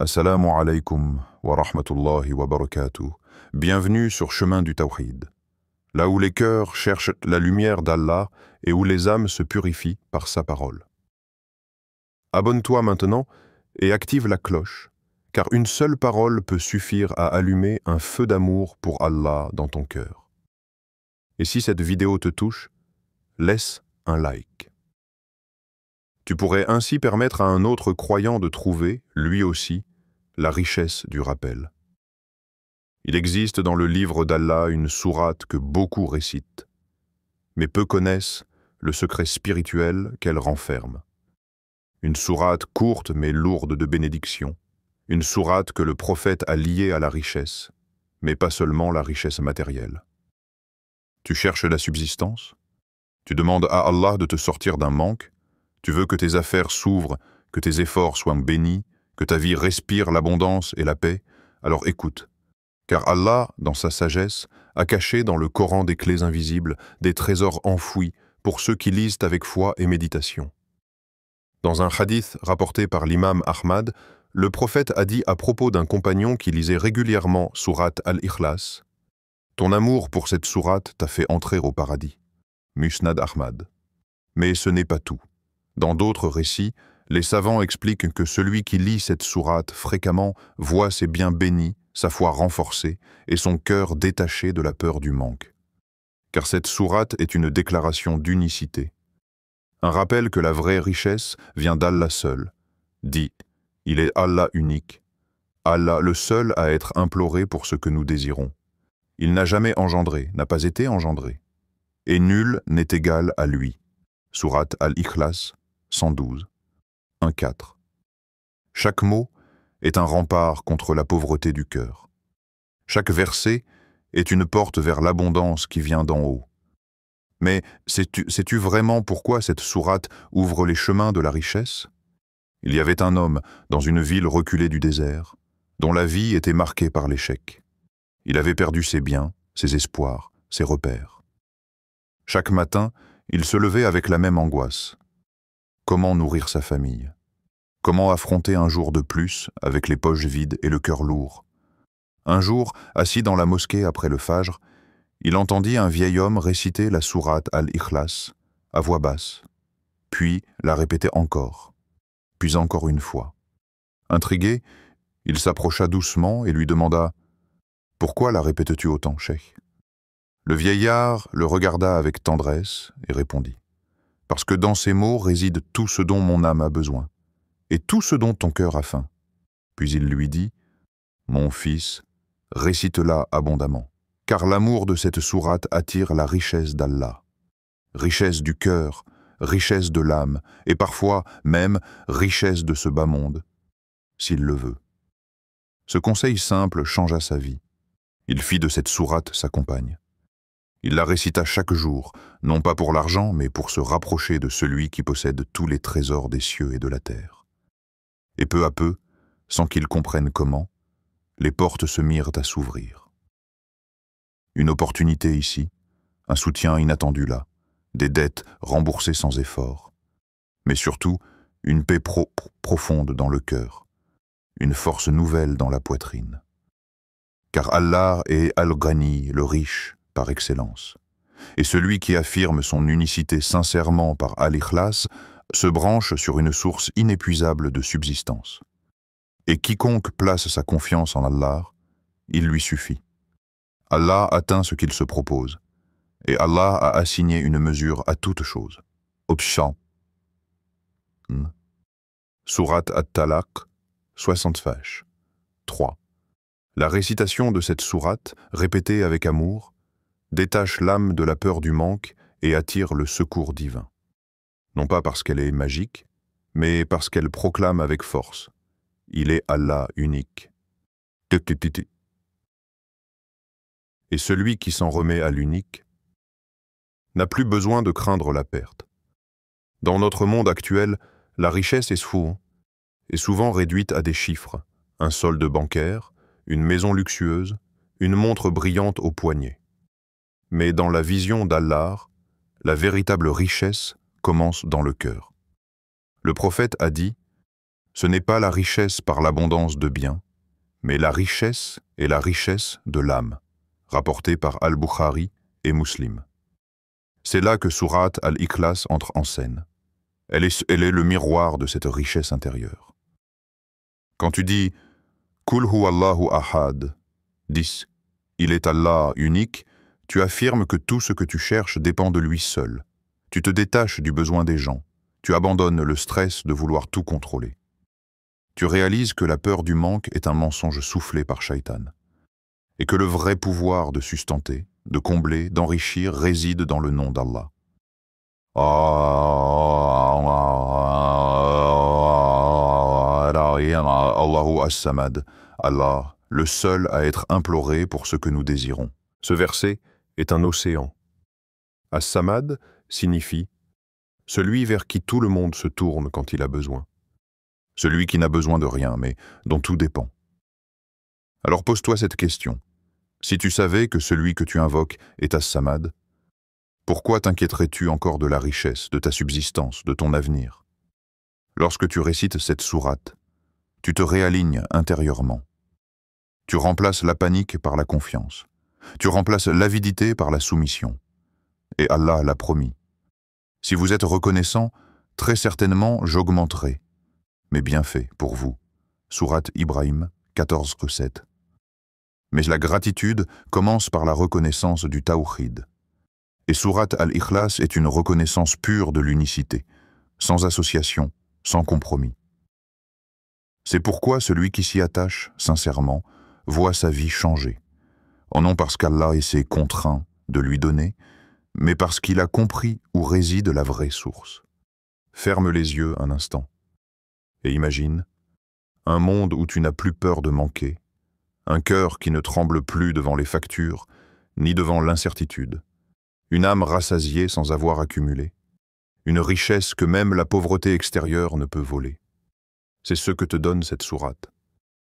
Assalamu alaikum wa rahmatullahi wa barakatuh. Bienvenue sur Chemin du Tawhid, là où les cœurs cherchent la lumière d'Allah et où les âmes se purifient par sa parole. Abonne-toi maintenant et active la cloche, car une seule parole peut suffire à allumer un feu d'amour pour Allah dans ton cœur. Et si cette vidéo te touche, laisse un like. Tu pourrais ainsi permettre à un autre croyant de trouver, lui aussi, la richesse du rappel. Il existe dans le livre d'Allah une sourate que beaucoup récitent, mais peu connaissent le secret spirituel qu'elle renferme. Une sourate courte mais lourde de bénédictions, une sourate que le prophète a liée à la richesse, mais pas seulement la richesse matérielle. Tu cherches la subsistance? Tu demandes à Allah de te sortir d'un manque? Tu veux que tes affaires s'ouvrent, que tes efforts soient bénis, que ta vie respire l'abondance et la paix? Alors écoute, car Allah, dans sa sagesse, a caché dans le Coran des clés invisibles des trésors enfouis pour ceux qui lisent avec foi et méditation. Dans un hadith rapporté par l'imam Ahmad, le prophète a dit à propos d'un compagnon qui lisait régulièrement sourate Al-Ikhlas: « Ton amour pour cette sourate t'a fait entrer au paradis. » Musnad Ahmad. Mais ce n'est pas tout. Dans d'autres récits, les savants expliquent que celui qui lit cette sourate fréquemment voit ses biens bénis, sa foi renforcée et son cœur détaché de la peur du manque. Car cette sourate est une déclaration d'unicité. Un rappel que la vraie richesse vient d'Allah seul. Dit, il est Allah unique, Allah le seul à être imploré pour ce que nous désirons. Il n'a jamais engendré, n'a pas été engendré. Et nul n'est égal à lui. Sourate Al-Ikhlas 112, 1-4. Chaque mot est un rempart contre la pauvreté du cœur. Chaque verset est une porte vers l'abondance qui vient d'en haut. Mais sais-tu vraiment pourquoi cette sourate ouvre les chemins de la richesse? Il y avait un homme dans une ville reculée du désert, dont la vie était marquée par l'échec. Il avait perdu ses biens, ses espoirs, ses repères. Chaque matin, il se levait avec la même angoisse. Comment nourrir sa famille? Comment affronter un jour de plus avec les poches vides et le cœur lourd? Un jour, assis dans la mosquée après le fajr, il entendit un vieil homme réciter la sourate Al-Ikhlas à voix basse, puis la répéter encore, puis encore une fois. Intrigué, il s'approcha doucement et lui demanda « Pourquoi la répètes-tu autant, cheikh ?» Le vieillard le regarda avec tendresse et répondit « Parce que dans ces mots réside tout ce dont mon âme a besoin, et tout ce dont ton cœur a faim. » Puis il lui dit « Mon fils, récite-la abondamment, car l'amour de cette sourate attire la richesse d'Allah, richesse du cœur, richesse de l'âme, et parfois même richesse de ce bas monde, s'il le veut. » Ce conseil simple changea sa vie. Il fit de cette sourate sa compagne. Il la récita chaque jour, non pas pour l'argent, mais pour se rapprocher de celui qui possède tous les trésors des cieux et de la terre. Et peu à peu, sans qu'il comprenne comment, les portes se mirent à s'ouvrir. Une opportunité ici, un soutien inattendu là, des dettes remboursées sans effort, mais surtout une paix profonde dans le cœur, une force nouvelle dans la poitrine. Car Allah est Al-Ghani, le riche, par excellence. Et celui qui affirme son unicité sincèrement par Al-Ikhlas se branche sur une source inépuisable de subsistance. Et quiconque place sa confiance en Allah, il lui suffit. Allah atteint ce qu'il se propose, et Allah a assigné une mesure à toute chose. Option. Sourate At-Talaq, 60 pages. 3. La récitation de cette sourate, répétée avec amour, détache l'âme de la peur du manque et attire le secours divin. Non pas parce qu'elle est magique, mais parce qu'elle proclame avec force. Il est Allah unique. Et celui qui s'en remet à l'unique n'a plus besoin de craindre la perte. Dans notre monde actuel, la richesse est souvent réduite à des chiffres, un solde bancaire, une maison luxueuse, une montre brillante au poignet. Mais dans la vision d'Allah, la véritable richesse commence dans le cœur. Le prophète a dit Ce n'est pas la richesse par l'abondance de biens, mais la richesse est la richesse de l'âme, rapporté par Al-Bukhari et Muslim. C'est là que Surat Al-Ikhlas entre en scène. Elle est le miroir de cette richesse intérieure. Quand tu dis « Kul huwallahu ahad », 10, « Il est Allah unique », tu affirmes que tout ce que tu cherches dépend de lui seul. Tu te détaches du besoin des gens. Tu abandonnes le stress de vouloir tout contrôler. Tu réalises que la peur du manque est un mensonge soufflé par Shaitan, et que le vrai pouvoir de sustenter, de combler, d'enrichir réside dans le nom d'Allah. Allahu as-Samad, Allah, le seul à être imploré pour ce que nous désirons. Ce verset est un océan. As-Samad signifie celui vers qui tout le monde se tourne quand il a besoin. Celui qui n'a besoin de rien, mais dont tout dépend. Alors pose-toi cette question. Si tu savais que celui que tu invoques est As-Samad, pourquoi t'inquiéterais-tu encore de la richesse, de ta subsistance, de ton avenir? Lorsque tu récites cette sourate, tu te réalignes intérieurement. Tu remplaces la panique par la confiance. Tu remplaces l'avidité par la soumission. Et Allah l'a promis. Si vous êtes reconnaissant, très certainement j'augmenterai mes bienfaits pour vous. Sourate Ibrahim 14:7. Mais la gratitude commence par la reconnaissance du Tawhid. Et Sourate Al-Ikhlas est une reconnaissance pure de l'unicité, sans association, sans compromis. C'est pourquoi celui qui s'y attache, sincèrement, voit sa vie changer. Non parce qu'Allah essaie contraint de lui donner, mais parce qu'il a compris où réside la vraie source. Ferme les yeux un instant et imagine un monde où tu n'as plus peur de manquer, un cœur qui ne tremble plus devant les factures, ni devant l'incertitude, une âme rassasiée sans avoir accumulé, une richesse que même la pauvreté extérieure ne peut voler. C'est ce que te donne cette sourate.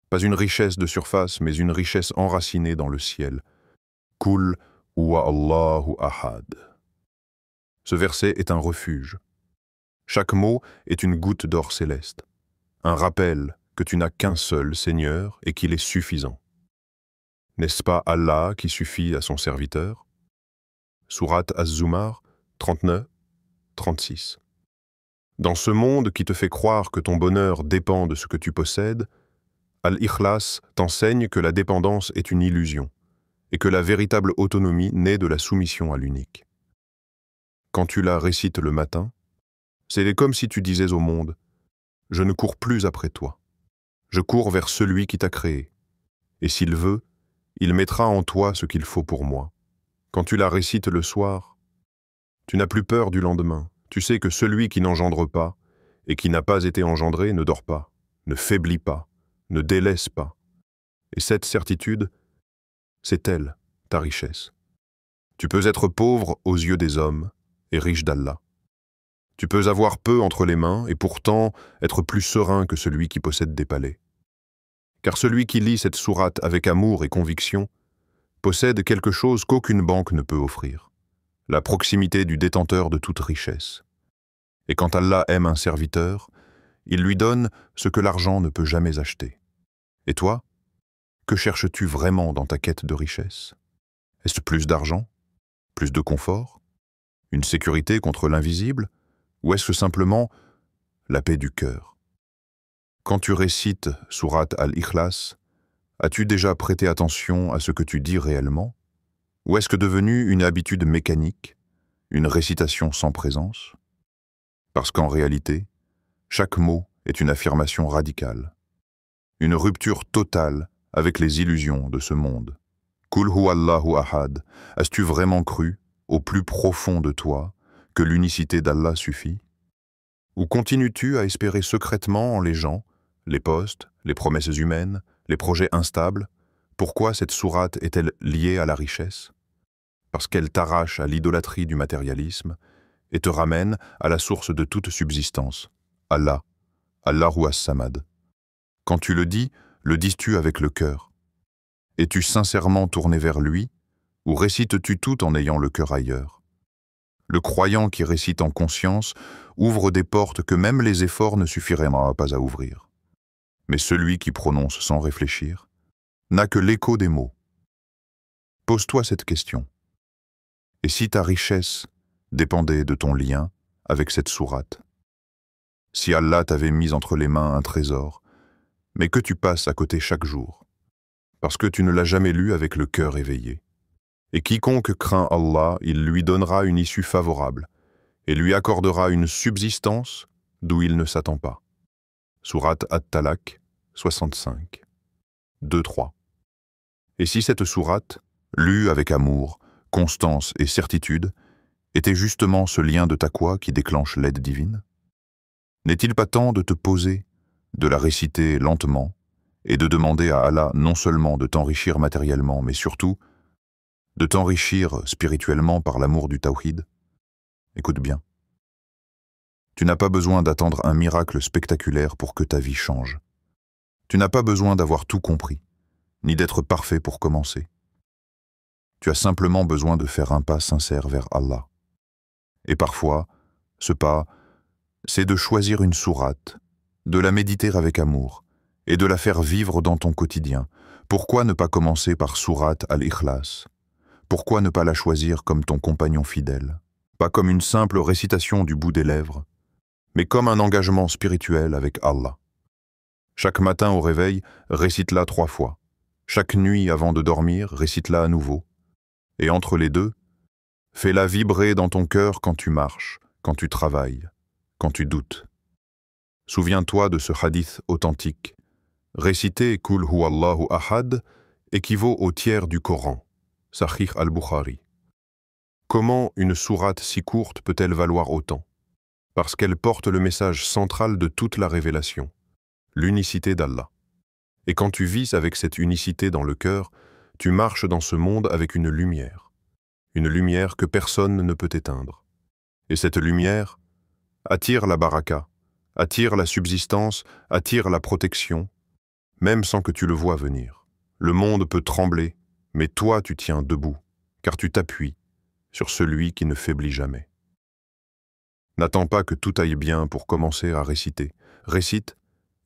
Pas une richesse de surface, mais une richesse enracinée dans le ciel. Kul huwa Allahu ahad. Ce verset est un refuge. Chaque mot est une goutte d'or céleste, un rappel que tu n'as qu'un seul Seigneur et qu'il est suffisant. N'est-ce pas Allah qui suffit à son serviteur? Sourate Az-Zumar 39-36. Dans ce monde qui te fait croire que ton bonheur dépend de ce que tu possèdes, Al-Ikhlas t'enseigne que la dépendance est une illusion et que la véritable autonomie naît de la soumission à l'unique. Quand tu la récites le matin, c'est comme si tu disais au monde « Je ne cours plus après toi. Je cours vers celui qui t'a créé. Et s'il veut, il mettra en toi ce qu'il faut pour moi. » Quand tu la récites le soir, tu n'as plus peur du lendemain. Tu sais que celui qui n'engendre pas et qui n'a pas été engendré ne dort pas, ne faiblit pas, ne délaisse pas. Et cette certitude, c'est elle, ta richesse. Tu peux être pauvre aux yeux des hommes et riche d'Allah. Tu peux avoir peu entre les mains et pourtant être plus serein que celui qui possède des palais. Car celui qui lit cette sourate avec amour et conviction possède quelque chose qu'aucune banque ne peut offrir, la proximité du détenteur de toute richesse. Et quand Allah aime un serviteur, il lui donne ce que l'argent ne peut jamais acheter. Et toi, que cherches-tu vraiment dans ta quête de richesse? Est-ce plus d'argent? Plus de confort? Une sécurité contre l'invisible? Ou est-ce simplement la paix du cœur? Quand tu récites Sourate Al-Ikhlas, as-tu déjà prêté attention à ce que tu dis réellement? Ou est-ce que devenu une habitude mécanique, une récitation sans présence? Parce qu'en réalité, chaque mot est une affirmation radicale, une rupture totale avec les illusions de ce monde. Kul huwallahu ahad, as-tu vraiment cru, au plus profond de toi, que l'unicité d'Allah suffit? Ou continues-tu à espérer secrètement en les gens, les postes, les promesses humaines, les projets instables? Pourquoi cette sourate est-elle liée à la richesse? Parce qu'elle t'arrache à l'idolâtrie du matérialisme et te ramène à la source de toute subsistance, Allah, Allahu as-Samad. Quand tu le dis-tu avec le cœur? Es-tu sincèrement tourné vers lui, ou récites-tu tout en ayant le cœur ailleurs? Le croyant qui récite en conscience ouvre des portes que même les efforts ne suffiraient pas à ouvrir. Mais celui qui prononce sans réfléchir n'a que l'écho des mots. Pose-toi cette question. Et si ta richesse dépendait de ton lien avec cette sourate? Si Allah t'avait mis entre les mains un trésor, mais que tu passes à côté chaque jour, parce que tu ne l'as jamais lu avec le cœur éveillé. Et quiconque craint Allah, il lui donnera une issue favorable, et lui accordera une subsistance d'où il ne s'attend pas. Sourate At-Talaq 65. 2-3. Et si cette sourate, lue avec amour, constance et certitude, était justement ce lien de taqwa qui déclenche l'aide divine? N'est-il pas temps de te poser, de la réciter lentement, et de demander à Allah non seulement de t'enrichir matériellement, mais surtout de t'enrichir spirituellement par l'amour du tawhid? Écoute bien. Tu n'as pas besoin d'attendre un miracle spectaculaire pour que ta vie change. Tu n'as pas besoin d'avoir tout compris, ni d'être parfait pour commencer. Tu as simplement besoin de faire un pas sincère vers Allah. Et parfois, ce pas, c'est de choisir une sourate, de la méditer avec amour, et de la faire vivre dans ton quotidien. Pourquoi ne pas commencer par sourate Al-Ikhlas? Pourquoi ne pas la choisir comme ton compagnon fidèle? Pas comme une simple récitation du bout des lèvres, mais comme un engagement spirituel avec Allah. Chaque matin au réveil, récite-la 3 fois. Chaque nuit avant de dormir, récite-la à nouveau. Et entre les deux, fais-la vibrer dans ton cœur quand tu marches, quand tu travailles, quand tu doutes. Souviens-toi de ce hadith authentique. Réciter Qul huwallahu ahad équivaut au tiers du Coran. Sahih al-Bukhari. Comment une sourate si courte peut-elle valoir autant? Parce qu'elle porte le message central de toute la révélation, l'unicité d'Allah. Et quand tu vis avec cette unicité dans le cœur, tu marches dans ce monde avec une lumière que personne ne peut éteindre. Et cette lumière attire la baraka, attire la subsistance, attire la protection, même sans que tu le vois venir. Le monde peut trembler, mais toi tu tiens debout, car tu t'appuies sur celui qui ne faiblit jamais. N'attends pas que tout aille bien pour commencer à réciter. Récite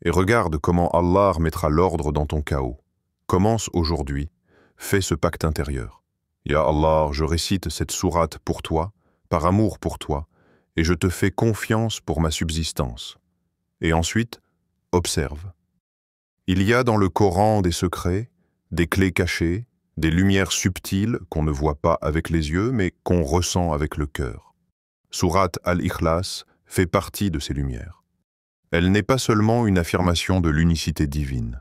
et regarde comment Allah remettra l'ordre dans ton chaos. Commence aujourd'hui, fais ce pacte intérieur. Ya Allah, je récite cette sourate pour toi, par amour pour toi, et je te fais confiance pour ma subsistance. Et ensuite, observe. Il y a dans le Coran des secrets, des clés cachées, des lumières subtiles qu'on ne voit pas avec les yeux, mais qu'on ressent avec le cœur. Sourate Al-Ikhlas fait partie de ces lumières. Elle n'est pas seulement une affirmation de l'unicité divine.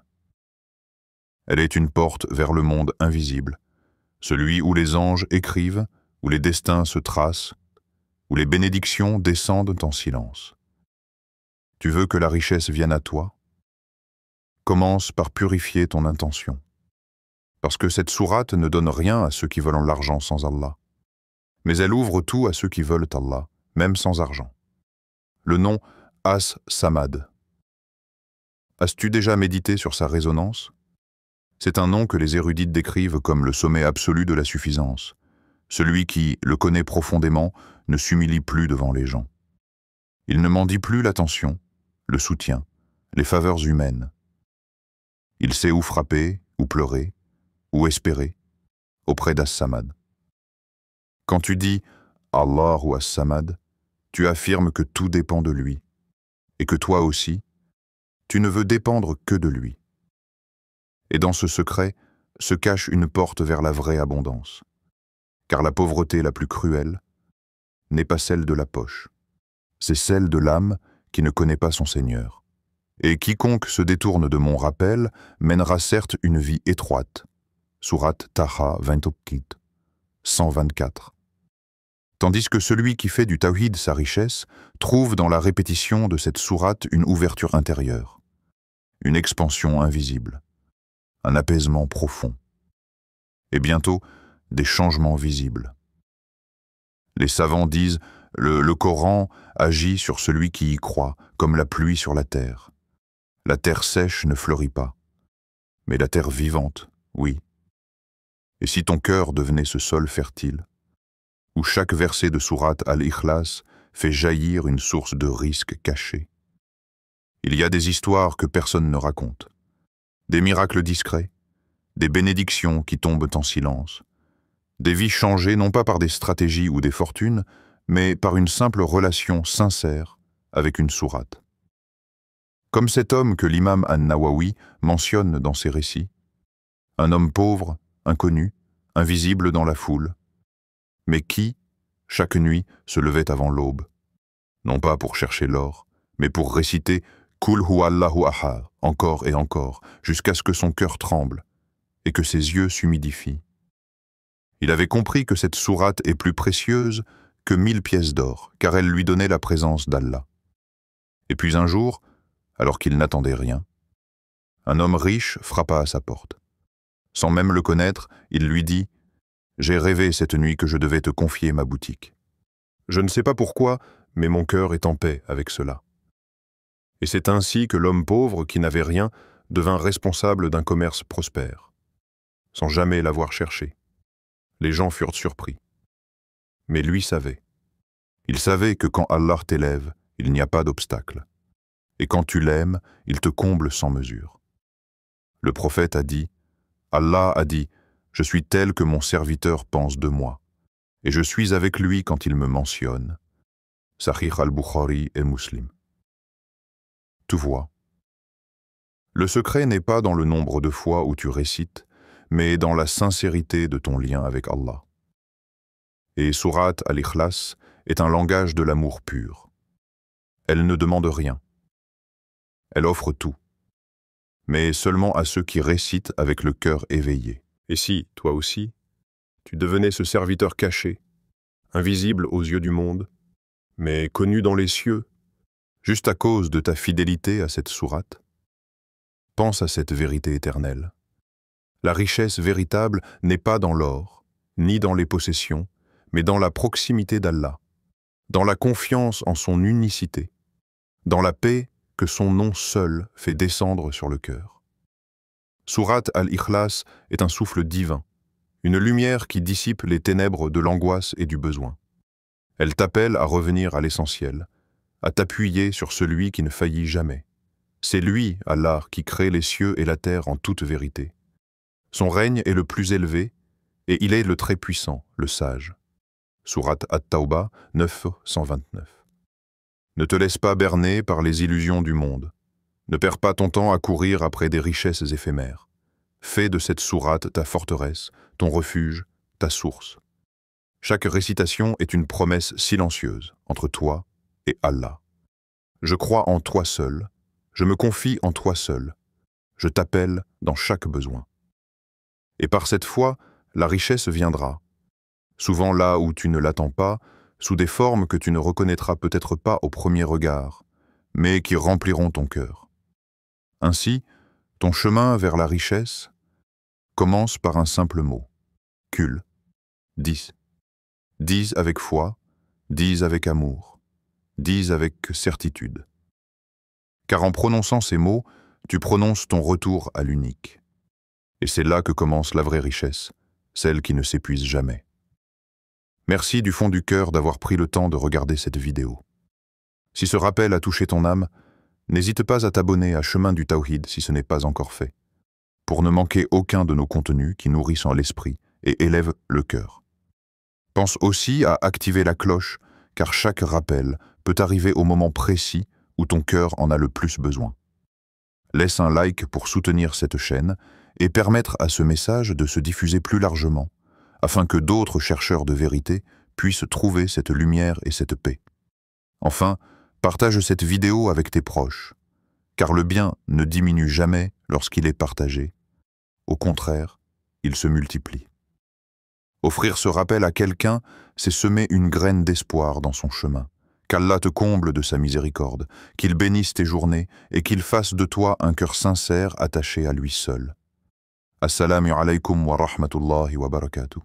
Elle est une porte vers le monde invisible, celui où les anges écrivent, où les destins se tracent, où les bénédictions descendent en silence. Tu veux que la richesse vienne à toi? Commence par purifier ton intention. Parce que cette sourate ne donne rien à ceux qui veulent l'argent sans Allah. Mais elle ouvre tout à ceux qui veulent Allah, même sans argent. Le nom As-Samad. As-tu déjà médité sur sa résonance? C'est un nom que les érudites décrivent comme le sommet absolu de la suffisance. Celui qui le connaît profondément ne s'humilie plus devant les gens. Il ne mendie plus l'attention, le soutien, les faveurs humaines. Il sait où frapper, où pleurer, où espérer, auprès d'As-Samad. Quand tu dis « Allah » ou « As-Samad », tu affirmes que tout dépend de lui, et que toi aussi, tu ne veux dépendre que de lui. Et dans ce secret se cache une porte vers la vraie abondance, car la pauvreté la plus cruelle n'est pas celle de la poche, c'est celle de l'âme qui ne connaît pas son Seigneur. Et quiconque se détourne de mon rappel mènera certes une vie étroite. Sourate Taha 124. Tandis que celui qui fait du tawhid sa richesse trouve dans la répétition de cette sourate une ouverture intérieure, une expansion invisible, un apaisement profond, et bientôt des changements visibles. Les savants disent « le Coran agit sur celui qui y croit, comme la pluie sur la terre. La terre sèche ne fleurit pas, mais la terre vivante, oui. Et si ton cœur devenait ce sol fertile, où chaque verset de sourate Al-Ikhlas fait jaillir une source de risque caché. Il y a des histoires que personne ne raconte, des miracles discrets, des bénédictions qui tombent en silence, des vies changées non pas par des stratégies ou des fortunes, mais par une simple relation sincère avec une sourate. Comme cet homme que l'imam An-Nawawi mentionne dans ses récits, un homme pauvre, inconnu, invisible dans la foule, mais qui, chaque nuit, se levait avant l'aube, non pas pour chercher l'or, mais pour réciter « Kul huwallahu ahad » encore et encore, jusqu'à ce que son cœur tremble et que ses yeux s'humidifient. Il avait compris que cette sourate est plus précieuse que 1000 pièces d'or, car elle lui donnait la présence d'Allah. Et puis un jour, alors qu'il n'attendait rien, un homme riche frappa à sa porte. Sans même le connaître, il lui dit « J'ai rêvé cette nuit que je devais te confier ma boutique. Je ne sais pas pourquoi, mais mon cœur est en paix avec cela. » Et c'est ainsi que l'homme pauvre, qui n'avait rien, devint responsable d'un commerce prospère, sans jamais l'avoir cherché. Les gens furent surpris. Mais lui savait. Il savait que quand Allah t'élève, il n'y a pas d'obstacle. Et quand tu l'aimes, il te comble sans mesure. Le prophète a dit, Allah a dit, « Je suis tel que mon serviteur pense de moi, et je suis avec lui quand il me mentionne. » Sahih al-Bukhari et Muslim. Tu vois. Le secret n'est pas dans le nombre de fois où tu récites, mais dans la sincérité de ton lien avec Allah. Et Sourate al-Ikhlas est un langage de l'amour pur. Elle ne demande rien. Elle offre tout, mais seulement à ceux qui récitent avec le cœur éveillé. Et si, toi aussi, tu devenais ce serviteur caché, invisible aux yeux du monde, mais connu dans les cieux, juste à cause de ta fidélité à cette sourate? Pense à cette vérité éternelle. La richesse véritable n'est pas dans l'or, ni dans les possessions, mais dans la proximité d'Allah, dans la confiance en son unicité, dans la paix que son nom seul fait descendre sur le cœur. Sourate al-Ikhlas est un souffle divin, une lumière qui dissipe les ténèbres de l'angoisse et du besoin. Elle t'appelle à revenir à l'essentiel, à t'appuyer sur celui qui ne faillit jamais. C'est lui, Allah, qui crée les cieux et la terre en toute vérité. Son règne est le plus élevé, et il est le très puissant, le sage. Sourate At-Tawbah 929. Ne te laisse pas berner par les illusions du monde. Ne perds pas ton temps à courir après des richesses éphémères. Fais de cette sourate ta forteresse, ton refuge, ta source. Chaque récitation est une promesse silencieuse entre toi et Allah. Je crois en toi seul, je me confie en toi seul, je t'appelle dans chaque besoin. Et par cette foi, la richesse viendra, souvent là où tu ne l'attends pas, sous des formes que tu ne reconnaîtras peut-être pas au premier regard, mais qui rempliront ton cœur. Ainsi, ton chemin vers la richesse commence par un simple mot, Kul, dis. Dis avec foi, dis avec amour, dis avec certitude. Car en prononçant ces mots, tu prononces ton retour à l'unique. Et c'est là que commence la vraie richesse, celle qui ne s'épuise jamais. Merci du fond du cœur d'avoir pris le temps de regarder cette vidéo. Si ce rappel a touché ton âme, n'hésite pas à t'abonner à Chemin du Tawhid si ce n'est pas encore fait, pour ne manquer aucun de nos contenus qui nourrissent l'esprit et élèvent le cœur. Pense aussi à activer la cloche, car chaque rappel peut arriver au moment précis où ton cœur en a le plus besoin. Laisse un like pour soutenir cette chaîne et permettre à ce message de se diffuser plus largement, afin que d'autres chercheurs de vérité puissent trouver cette lumière et cette paix. Enfin, partage cette vidéo avec tes proches, car le bien ne diminue jamais lorsqu'il est partagé. Au contraire, il se multiplie. Offrir ce rappel à quelqu'un, c'est semer une graine d'espoir dans son chemin. Qu'Allah te comble de sa miséricorde, qu'il bénisse tes journées et qu'il fasse de toi un cœur sincère attaché à lui seul. Assalamu alaykum wa rahmatullahi wa barakatuh.